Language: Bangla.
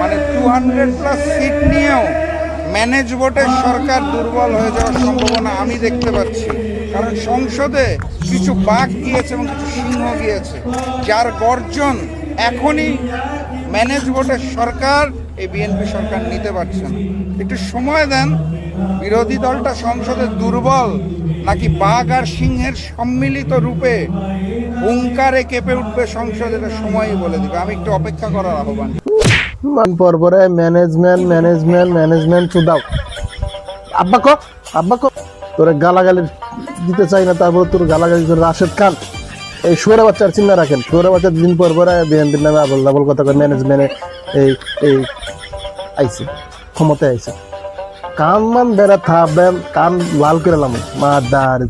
মানে 200+ সিট নিয়েও ম্যানেজ ভোটের সরকার দুর্বল হয়ে যাওয়ার সম্ভাবনা আমি দেখতে পাচ্ছি। কারণ সংসদে কিছু বাঘ গিয়েছে এবং কিছু সিংহ গিয়েছে, যার গর্জন এখনই ম্যানেজ ভোটের সরকার এই বিএনপি সরকার নিতে পারছে না। একটু সময় দেন। বিরোধী দলটা সংসদে দুর্বল নাকি বাঘ আর সিংহের সম্মিলিত রূপে হুঙ্কারে কেঁপে উঠবে সংসদ, এটা সময়ই বলে দিবে। আমি একটু অপেক্ষা করার আহ্বান। পরে ম্যানেজমেন্ট চুদাও। আব্বা কো তোরে গালাগালি দিতে চাই না, তারপর তোর গালাগালি করে রাশেদ খান এই শুয়ারে বাচ্চার চিন্তা রাখেন। শুয়ারে বাচ্চার দিন পর বিএনপির নামে আবল দাবল কথা কয়। ম্যানেজমেন্টে এই আইছে, ক্ষমতায় আইছে, কান মান বেড়া থাকবেন, কান লাল করে লাম মাদার।